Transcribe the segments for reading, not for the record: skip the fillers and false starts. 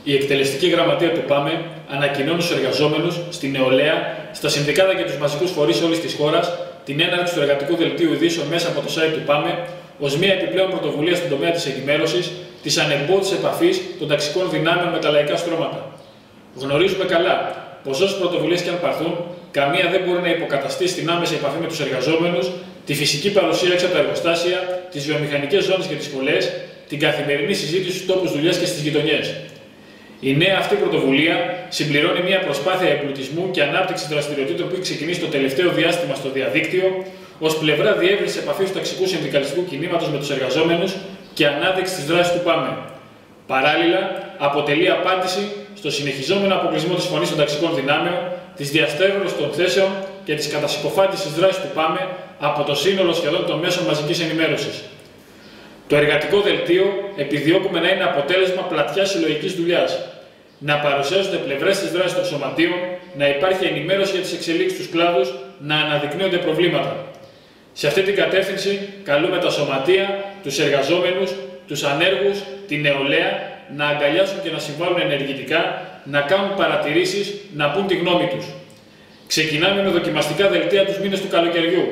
Η εκτελεστική γραμματεία του ΠΑΜΕ ανακοινώνει στους εργαζόμενους, στην νεολαία, στα συνδικάτα και τους μαζικούς φορείς όλης της χώρας την έναρξη του εργατικού δελτίου ειδήσεων μέσα από το site του ΠΑΜΕ ως μια επιπλέον πρωτοβουλία στον τομέα της ενημέρωσης, της ανεμπόδισης επαφής των ταξικών δυνάμεων με τα λαϊκά στρώματα. Γνωρίζουμε καλά πως όσες πρωτοβουλίες και αν πάρθουν, καμία δεν μπορεί να υποκαταστήσει την άμεση επαφή με τους εργαζόμενους, τη φυσική παρουσία έξω από τα εργοστάσια, τις βιομηχανικές ζώνες και τις σχολές, την καθημερινή συζήτηση στους τόπους δουλειάς και στις γειτονιές. Η νέα αυτή πρωτοβουλία συμπληρώνει μια προσπάθεια εμπλουτισμού και ανάπτυξης δραστηριοτήτων που έχει ξεκινήσει το τελευταίο διάστημα στο διαδίκτυο, ως πλευρά διεύρυνσης επαφής του ταξικού συνδικαλιστικού κινήματος με τους εργαζόμενους και ανάδειξη της δράσης του ΠΑΜΕ. Παράλληλα, αποτελεί απάντηση στο συνεχιζόμενο αποκλεισμό της φωνής των ταξικών δυνάμεων, της διαστρέβλωσης των θέσεων και της κατασυκοφάντησης της δράσης του ΠΑΜΕ από το σύνολο σχεδόν των μέσων μαζικής ενημέρωσης. Το εργατικό δελτίο επιδιώκουμε να είναι αποτέλεσμα πλατιάς συλλογικής δουλειάς, να παρουσιάζονται πλευρές της δράσης των σωματείων, να υπάρχει ενημέρωση για τις εξελίξεις στους κλάδους, να αναδεικνύονται προβλήματα. Σε αυτή την κατεύθυνση καλούμε τα σωματεία, τους εργαζόμενους, τους ανέργους, την νεολαία να αγκαλιάσουν και να συμβάλλουν ενεργητικά, να κάνουν παρατηρήσεις, να πούν τη γνώμη τους. Ξεκινάμε με δοκιμαστικά δελτία τους μήνες του καλοκαιριού,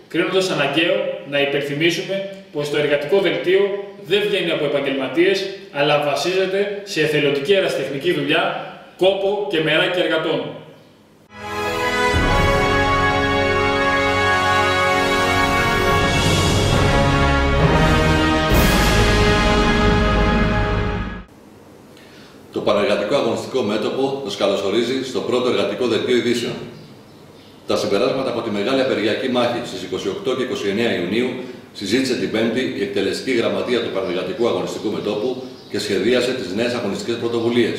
κρίνοντας αναγκαίο να υπενθυμίσουμε πως το εργατικό δελτίο δεν βγαίνει από επαγγελματίες, αλλά βασίζεται σε εθελοντική ερασιτεχνική δουλειά, κόπο και μεράκι εργατών. Το Πανεργατικό Αγωνιστικό Μέτωπο nos καλωσορίζει στο πρώτο εργατικό δελτίο ειδήσεων. Τα συμπεράσματα από τη μεγάλη απεργιακή μάχη στις 28 και 29 Ιουνίου συζήτησε την Πέμπτη η εκτελεστική γραμματεία του Πανεργατικού Αγωνιστικού Μετώπου και σχεδίασε τις νέες αγωνιστικές πρωτοβουλίες.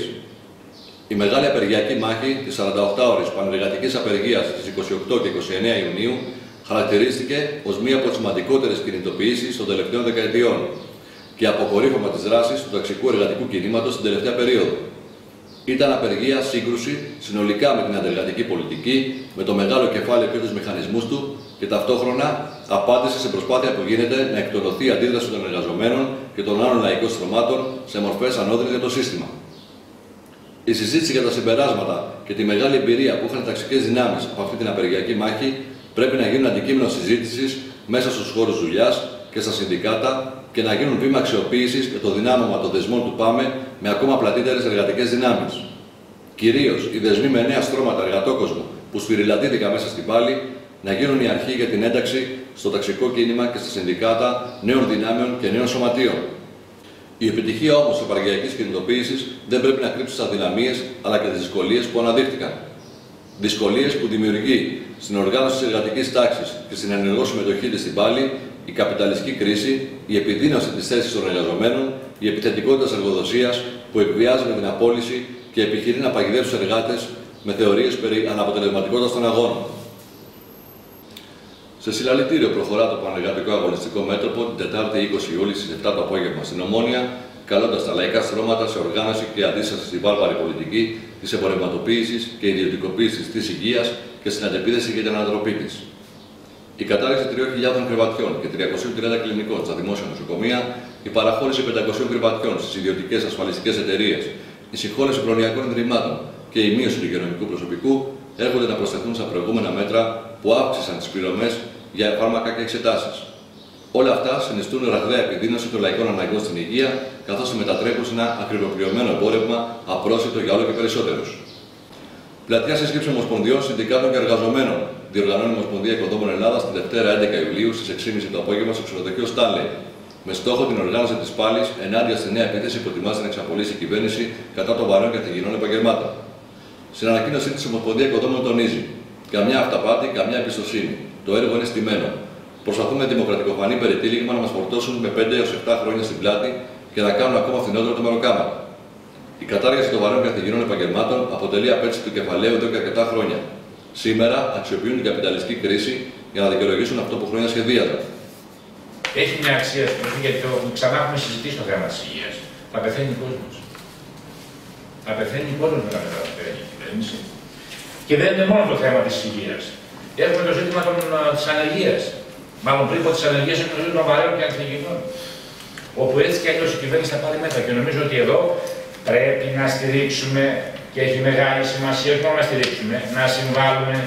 Η μεγάλη απεργιακή μάχη της 48ωρης πανεργατικής απεργίας στις 28 και 29 Ιουνίου χαρακτηρίστηκε ως μία από τις σημαντικότερες κινητοποιήσεις των τελευταίων δεκαετιών και αποκορύφωμα της δράσης του ταξικού εργατικού κινήματος στην τελευταία περίοδο. Ήταν απεργία σύγκρουση συνολικά με την αντεργατική πολιτική, με το μεγάλο κεφάλαιο και τους μηχανισμούς του και ταυτόχρονα απάντηση σε προσπάθεια που γίνεται να εκτονωθεί η αντίδραση των εργαζομένων και των άλλων λαϊκών στρωμάτων σε μορφές ανώδυνες για το σύστημα. Η συζήτηση για τα συμπεράσματα και τη μεγάλη εμπειρία που είχαν οι ταξικές δυνάμεις από αυτή την απεργιακή μάχη πρέπει να γίνουν αντικείμενο συζήτησης μέσα στους χώρους δουλειάς και στα συνδικάτα και να γίνουν βήμα αξιοποίησης για το δυνάμωμα των δεσμών του ΠΑΜΕ με ακόμα πλατύτερες εργατικές δυνάμεις. Κυρίως οι δεσμοί με νέα στρώματα εργατόκοσμου που σφυριλατήθηκαν μέσα στην πάλη να γίνουν η αρχή για την ένταξη στο ταξικό κίνημα και στα συνδικάτα νέων δυνάμεων και νέων σωματείων. Η επιτυχία όμως της απεργιακής κινητοποίησης δεν πρέπει να κρύψει τις αδυναμίες αλλά και τις δυσκολίες που αναδείχθηκαν. Δυσκολίες που δημιουργεί στην οργάνωση της εργατικής τάξης και στην ενεργό συμμετοχή της στην πάλη η καπιταλιστική κρίση, η επιδείνωση της θέσης των εργαζομένων, η επιθετικότητα της εργοδοσίας που εκβιάζει με την απόλυση και επιχειρεί να παγιδεύσει τους εργάτες με θεωρίες περί αναποτελεσματικότητας των αγώνων. Σε συλλαλητήριο προχωρά το Πανεργατικό Αγωνιστικό Μέτωπο την Τετάρτη 20 Ιούλη στις 7 το απόγευμα στην Ομόνια, καλώντας τα λαϊκά στρώματα σε οργάνωση και αντίσταση στην βάρβαρη πολιτική της εμπορευματοποίησης και ιδιωτικοποίησης της υγείας και στην αντεπίδεση για την ανατροπή της. Η κατάργηση 3.000 κρεβατιών και 330 κλινικών στα δημόσια νοσοκομεία, η παραχώρηση 500 κρεβατιών στις ιδιωτικές ασφαλιστικές εταιρείες, η συγχώρεση προνοιακών ιδρυμάτων και η μείωση του υγειονομικού προσωπικού έρχονται να προσθεθούν στα προηγούμενα μέτρα που αύξησαν τις πληρωμές για φάρμακα και εξετάσεις. Όλα αυτά συνιστούν ραγδαία επιδείνωση των λαϊκών αναγκών στην υγεία, καθώς τη μετατρέπουν σε ένα ακριβοπληρωμένο εμπόρευμα απρόσιτο για όλο και περισσότερους. Πλατιά σύσκεψη ομοσπονδιών, συνδικάτων και εργαζομένων διοργανώνει η Ομοσπονδία Οικοδόμων Ελλάδα τη Δευτέρα 11 Ιουλίου στις 6.30 το απόγευμα στο ξενοδοχείο Στάνλεϊ, με στόχο την οργάνωση της πάλης ενάντια στη νέα επίθεση που ετοιμάζεται να εξαπολύσει η κυβέρνηση κατά των βαρέων καθηγενών επαγγελμάτων. Στην ανακοίνωσή της, η Ομοσπονδία Οικοδόμων τονίζει: καμιά αυταπάτη, καμιά εμπιστοσύνη. Το έργο είναι στημένο. Προσπαθούμε δημοκρατικοφανή περιτύλιγμα να μας φορτώσουν με 5 έως 7 χρόνια στην πλάτη και να κάνουν ακόμα φθηνότερο το μεροκάματο. Η κατάργηση των βαρέων καθηγενών επαγγελμάτων αποτελεί απέτηση του κεφαλαίου εδώ και αρκετά χρόνια. Σήμερα αξιοποιούν την καπιταλιστική κρίση για να δικαιολογήσουν αυτό που χρόνια σχεδίαζαν. Έχει μια αξία στην ουσία, γιατί ξανά έχουμε συζητήσει το θέμα της υγείας. Θα πεθαίνει ο κόσμος. Θα πεθαίνει ο κόσμος μετά την κυβέρνηση. Και δεν είναι μόνο το θέμα της υγείας. Έχουμε το ζήτημα της ανεργίας. Μάλλον πριν από τις ανεργίες έχουμε το ζήτημα βαρέων και ανθυγενών. Όπου έτσι κι αλλιώς η κυβέρνηση θα πάρει μέτρα. Και νομίζω ότι εδώ πρέπει να στηρίξουμε, και έχει μεγάλη σημασία όχι μόνο να στηρίξουμε, να συμβάλλουμε.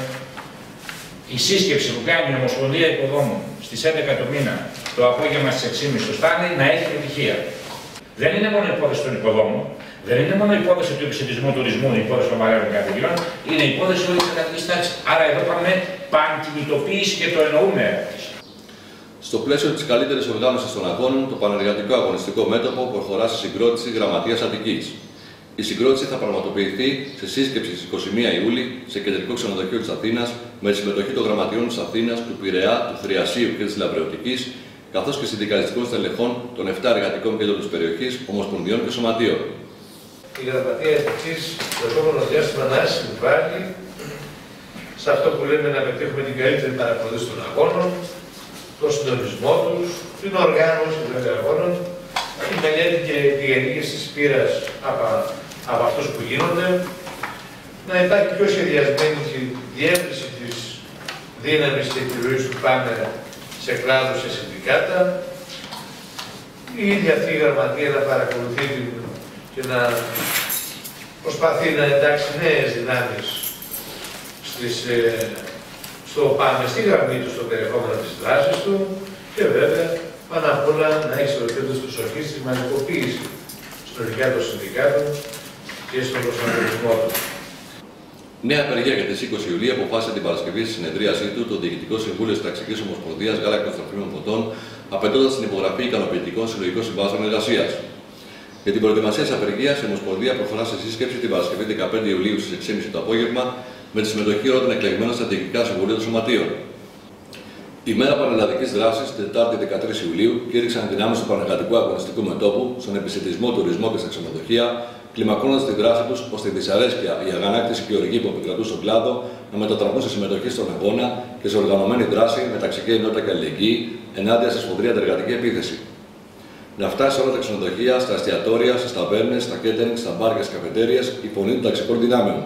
Η σύσκεψη που κάνει η Ομοσπονδία Υποδόμων στις 11 του μήνα το απόγευμα στις 6.30 στο Στάνι να έχει επιτυχία. Δεν είναι μόνο υπόθεση των υποδόμων, δεν είναι μόνο υπόθεση του επισητισμού τουρισμού, η υπόθεση των βαρέων κατοικιών, είναι υπόθεση όλη τη κατοικική τάξη. Άρα εδώ πάμε πανκινητοποίηση και το εννοούμε. Στο πλαίσιο της καλύτερης οργάνωσης των αγώνων, το Πανεργατικό Αγωνιστικό Μέτωπο προχωρά στη συγκρότηση Γραμματείας Αττικής. Η συγκρότηση θα πραγματοποιηθεί σε σύσκεψη στις 21 Ιούλη σε κεντρικό ξενοδοχείο της Αθήνας με τη συμμετοχή των γραμματιών της Αθήνας, του Πειραιά, του Θριασίου και της Λαμπρεωτικής, καθώς και συνδικαλιστικών στελεχών των 7 εργατικών κέντρων της περιοχής, ομοσπονδιών και σωματείων. Η Γραμματεία Αττικής το επόμενο διάστημα να συμβάλλει σε αυτό που λέμε να πετύχουμε την καλύτερη παρακολούθηση των αγώνων, τον συντονισμό τους, την οργάνωση των αγώνων, τη μελέτη και τη γενίκευση της πείρας από αυτούς που γίνονται, να υπάρχει πιο σχεδιασμένη τη διεύρυνση της δύναμης και επιρροής του ΠΑΜΕ σε κλάδους, σε συνδικάτα, η ίδια αυτή η γραμματεία να παρακολουθεί και να προσπαθεί να εντάξει νέες δυνάμεις στο ΠΑΜΕ, στη γραμμή του, στο περιεχόμενο της δράσης του και βέβαια πάνω απ' όλα να έχει στο επίπεδο του προσοχή στη μαζικοποίηση συνολικά των συνδικάτων και στον προσανατολισμό του. Νέα απεργία για τις 20 Ιουλίου αποφάσισε την Παρασκευή στη συνεδρίασή του το Διοικητικό Συμβούλιο της Ταξικής Ομοσπονδίας Γάλακτος Τροφίμων Ποτών, απαιτώντας την υπογραφή ικανοποιητικών συλλογικών συμβάσεων εργασίας. Για την προετοιμασία της απεργίας, η Ομοσπονδία προχωρά σε σύσκεψη την Παρασκευή 15 Ιουλίου στις 6.30 το απόγευμα με τη συμμετοχή όλων των εκλεγμένων στα Διοικητικά Συμβουλία των Σωματείων. Η μέρα πανελλαδικής δράσης, Τετάρτη 13 Ιουλίου, κήρυξαν δυνάμεις του Πανεργατικού Αγωνιστικού Μετώπου στον επισιτισμό, τουρισμό και στα ξενοδοχεία, κλιμακώνοντας τη δράση τους ώστε η δυσαρέσκεια, η αγανάκτηση και η οργή που επικρατούν στον κλάδο να μετατραπούν σε συμμετοχή στον αγώνα και σε οργανωμένη δράση με ταξική ενότητα και αλληλεγγύη ενάντια στη σφοδρή αντεργατική επίθεση. Να φτάσει σε όλα τα ξενοδοχεία, στα εστιατόρια, στις ταβέρνες, στα κέντρινγκ, στα μπάρ και στις καφετέριες η φωνή των ταξικών δυνάμεων.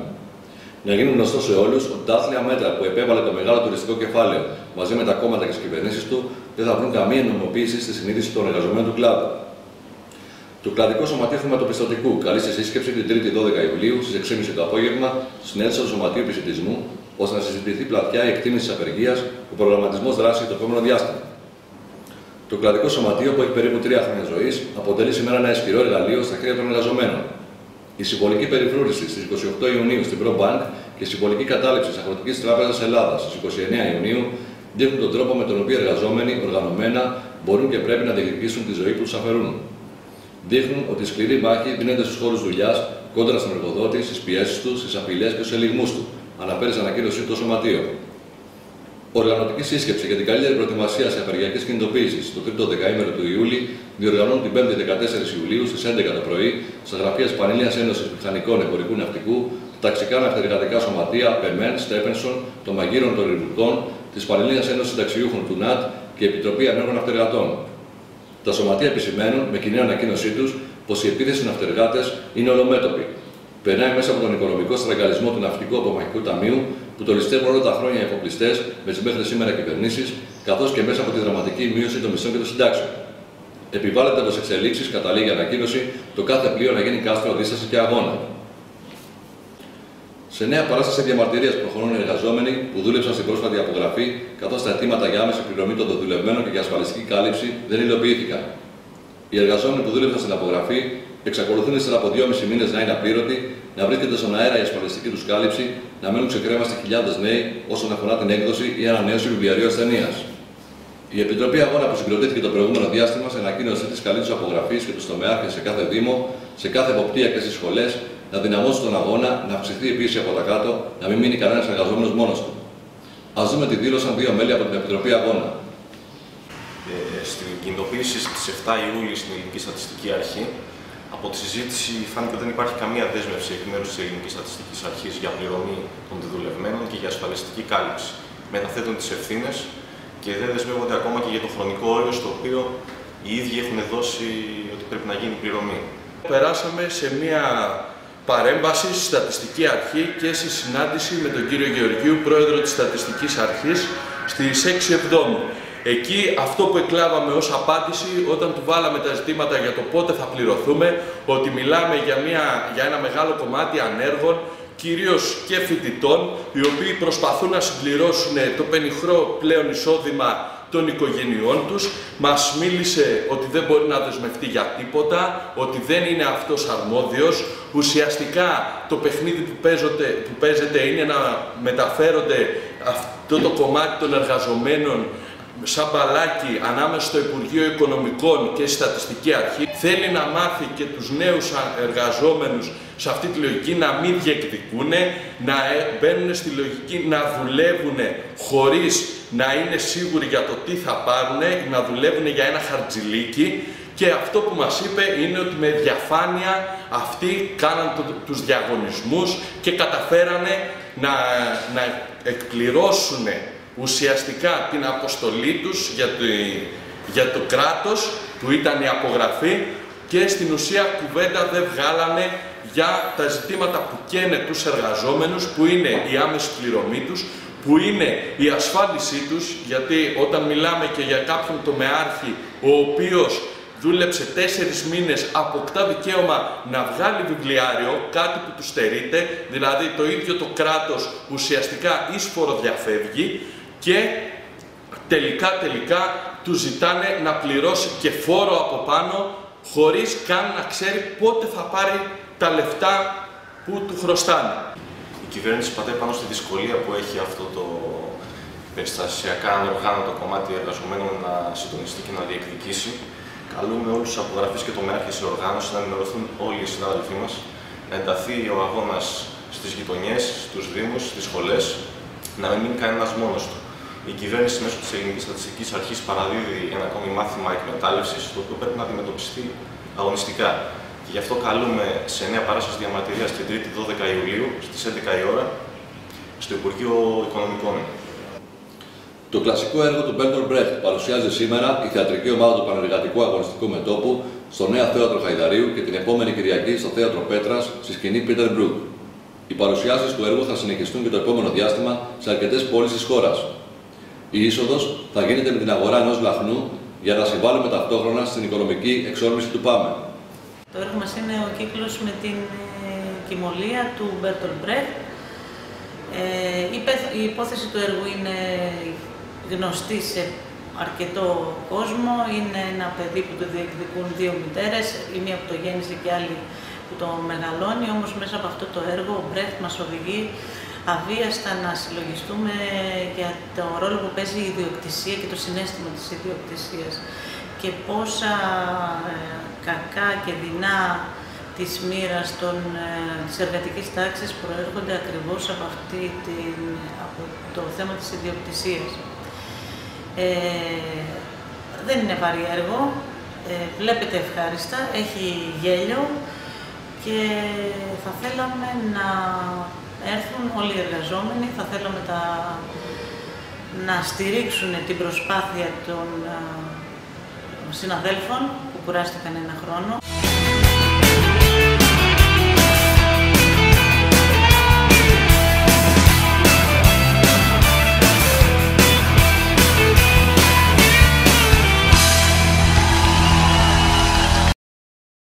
Να γίνουν γνωστό σε όλους ότι τα άθλια μέτρα που επέβαλε το μεγάλο τουριστικό κεφάλαιο μαζί με τα κόμματα και τις κυβερνήσεις του δεν θα βρουν καμία νομιμοποίηση στη συνείδηση των εργαζομένων του κλάδου. Το Κλαδικό Σωματείο Χρηματοπιστωτικού καλεί στη σύσκεψη την 3η 12 Ιουλίου στις 6.30 το απόγευμα στην αίθουσα του Σωματείου Επισιτισμού, ώστε να συζητηθεί πλατιά η εκτίμηση της απεργίας, ο προγραμματισμός δράσης το επόμενο διάστημα. Το Κλαδικό Σωματείο, που έχει περίπου 3 χρόνια ζωής, αποτελεί σήμερα ένα ισχυρό εργαλείο στα χέρια των εργαζομένων. Η συμβολική περιφρούρηση στις 28 Ιουνίου στην ProBank και η συμβολική κατάληψη της Αγροτικής Τράπεζας Ελλάδας στις 29 Ιουνίου δείχνουν τον τρόπο με τον οποίο οι εργαζόμενοι οργανωμένα μπορούν και πρέπει να διεκδικήσουν τη ζωή που τους αφαιρούν. Δείχνουν ότι η σκληρή μάχη δίνεται στους χώρους δουλειάς, κόντρα στον εργοδότη, στις πιέσεις του, στις απειλές και στους ελιγμούς του, αναφέρει σε ανακοίνωσή του το Σωματείο. Οργανωτική σύσκεψη για την καλύτερη προετοιμασία σε απεργιακές κινητοποίησεις το 3ο δεκαήμερο του Ιούλη διοργανώνουν την 5η 14 Ιουλίου στις 11 το πρωί στα γραφεία της Πανελλήνιας Ένωσης Μηχανικών Εμπορικού Ναυτικού, τα ταξικά ναυτεργατικά σωματεία ΠΕΜΕΝ, Στέφενσον, των Μαγείρων των Ρημουργών, της Πανελλήνιας Ένωσης Συνταξιούχων του ΝΑΤ και η Επιτροπή Ανέργων Ναυτεργατών. Τα σωματεία επισημαίνουν με κοινή ανακοίνωσή τους πως η επίθεση στους ναυτεργάτες είναι ολομέτωπη. Περνάει μέσα από τον οικονομικό στραγγαλισμό του Ναυτικού Απομαχικού Ταμείου που το ληστεύουν όλα τα χρόνια οι εφοπλιστές με τις μέχρι σήμερα κυβερνήσεις, καθώς και μέσα από τη δραματική μείωση των μισθών και των συντάξεων. Επιβάλλεται προς εξελίξεις, καταλήγει η ανακοίνωση, το κάθε πλοίο να γίνει κάστρο δίσταση και αγώνα. Σε νέα παράσταση διαμαρτυρίας προχωρούν οι εργαζόμενοι που δούλεψαν στην πρόσφατη απογραφή, καθώς τα αιτήματα για άμεση πληρωμή των δεδουλευμένων και για ασφαλιστική κάλυψη δεν υλοποιήθηκαν. Οι εργαζόμενοι που δούλεψαν στην απογραφή εξακολουθούν ύστερα από 2,5 μήνες να είναι απλήρωτοι, να βρίσκεται στον αέρα η ασφαλιστική τους κάλυψη, να μένουν ξεκρέμαστοι χιλιάδες νέοι όσον αφορά την έκδοση ή ανανέωση βιβλιαρίου ασθενείας. Η Επιτροπή Αγώνα που συγκροτήθηκε το προηγούμενο διάστημα σε ανακοίνωσή της καλή τους απογραφής και τους τομεάρχες σε κάθε Δήμο, σε κάθε εποπτεία και στις σχολές, να δυναμώσουν τον αγώνα, να αυξηθεί η πίεση από τα κάτω, να μην μείνει κανένας εργαζόμενος μόνος του. Ας δούμε τι δήλωσαν 2 μέλη από την Επιτροπή Αγώνα. Στην κινητοποίηση στις 7 Ιούλη στην Ελληνική Στατιστική Αρχή, από τη συζήτηση φάνηκε ότι δεν υπάρχει καμία δέσμευση εκ μέρους της Ελληνικής Στατιστικής Αρχής για πληρωμή των δεδουλευμένων και για ασφαλιστική κάλυψη. Μεταθέτουν τις ευθύνες και δεν δεσμεύονται ακόμα και για το χρονικό όριο στο οποίο οι ίδιοι έχουν δώσει ότι πρέπει να γίνει πληρωμή. Περάσαμε σε μια παρέμβαση στη Στατιστική Αρχή και στη συνάντηση με τον κύριο Γεωργίου, πρόεδρο της Στατιστικής Αρχής, στις 6 Εβδόμου. Εκεί αυτό που εκλάβαμε ως απάντηση όταν του βάλαμε τα ζητήματα για το πότε θα πληρωθούμε, ότι μιλάμε για ένα μεγάλο κομμάτι ανέργων, κυρίως και φοιτητών, οι οποίοι προσπαθούν να συμπληρώσουν το πενιχρό πλέον εισόδημα των οικογενειών τους. Μας μίλησε ότι δεν μπορεί να δεσμευτεί για τίποτα, ότι δεν είναι αυτός αρμόδιος. Ουσιαστικά το παιχνίδι που παίζεται είναι να μεταφέρονται αυτό το κομμάτι των εργαζομένων σαν μπαλάκι ανάμεσα στο Υπουργείο Οικονομικών και στη Στατιστική Αρχή. Θέλει να μάθει και τους νέους εργαζόμενους σε αυτή τη λογική να μην διεκδικούν, να μπαίνουν στη λογική να δουλεύουν χωρίς να είναι σίγουροι για το τι θα πάρουν, να δουλεύουν για ένα χαρτζηλίκι. Και αυτό που μας είπε είναι ότι με διαφάνεια αυτοί κάναν τους διαγωνισμούς και καταφέρανε να εκπληρώσουν ουσιαστικά την αποστολή τους για το κράτος, που ήταν η απογραφή, και στην ουσία κουβέντα δεν βγάλανε για τα ζητήματα που καίνε τους εργαζόμενους, που είναι η άμεση πληρωμή τους, που είναι η ασφάλισή τους, γιατί όταν μιλάμε και για κάποιον τομεάρχη ο οποίος δούλεψε 4 μήνες, αποκτά δικαίωμα να βγάλει βιβλιάριο, κάτι που του στερείται, δηλαδή το ίδιο το κράτος ουσιαστικά ίσφορο διαφεύγει, και τελικά του ζητάνε να πληρώσει και φόρο από πάνω, χωρίς καν να ξέρει πότε θα πάρει τα λεφτά που του χρωστάνε. Η κυβέρνηση πατάει πάνω στη δυσκολία που έχει αυτό το περιστασιακά ανοργάνωτο κομμάτι εργαζομένων να συντονιστεί και να διεκδικήσει. Καλούμε όλους τους απογραφείς και τομεάρχες σε οργάνωση να ενημερωθούν όλοι οι συνάδελφοί μας, να ενταθεί ο αγώνας στις γειτονιές, στους δήμους, στις σχολές, να μην μείνει κανένας μόνος του. Η κυβέρνηση μέσω της Ελληνικής Στατιστικής Αρχής παραδίδει ένα ακόμη μάθημα εκμετάλλευσης, το οποίο πρέπει να αντιμετωπιστεί αγωνιστικά. Και γι' αυτό καλούμε σε νέα παράσταση διαμαρτυρίας την 3η 12 Ιουλίου στις 11 η ώρα στο Υπουργείο Οικονομικών. Το κλασικό έργο του Μπέρτολτ Μπρέχτ παρουσιάζει σήμερα η θεατρική ομάδα του Πανεργατικού Αγωνιστικού Μετώπου στο Νέο Θέατρο Χαϊδαρίου και την επόμενη Κυριακή στο Θέατρο Πέτρας στη σκηνή Πίτερ Μπρουκ. Οι παρουσιάσεις του έργου θα συνεχιστούν και το επόμενο διάστημα σε αρκετές πόλεις της χώρας. Η είσοδος θα γίνεται με την αγορά ενός λαχνού για να συμβάλλουμε ταυτόχρονα στην οικονομική εξόρμηση του ΠΑΜΕ. Το έργο μας είναι ο κύκλος με την κυμολία του Μπέρτολτ Μπρέχτ. Η υπόθεση του έργου είναι γνωστή σε αρκετό κόσμο. Είναι ένα παιδί που το διεκδικούν 2 μητέρες, η μία που το γέννησε και άλλη που το μεγαλώνει. Όμως μέσα από αυτό το έργο ο Μπρέχτ μας οδηγεί αβίαστα να συλλογιστούμε για το ρόλο που παίζει η ιδιοκτησία και το συναίσθημα της ιδιοκτησίας και πόσα κακά και δεινά της μοίρας της εργατικής τάξης προέρχονται ακριβώς από, από το θέμα της ιδιοκτησίας. Δεν είναι βαρύ έργο, βλέπετε ευχάριστα, έχει γέλιο και θα θέλαμε να έρθουν όλοι οι εργαζόμενοι, θα θέλαμε να στηρίξουν την προσπάθεια των συναδέλφων που κουράστηκαν 1 χρόνο.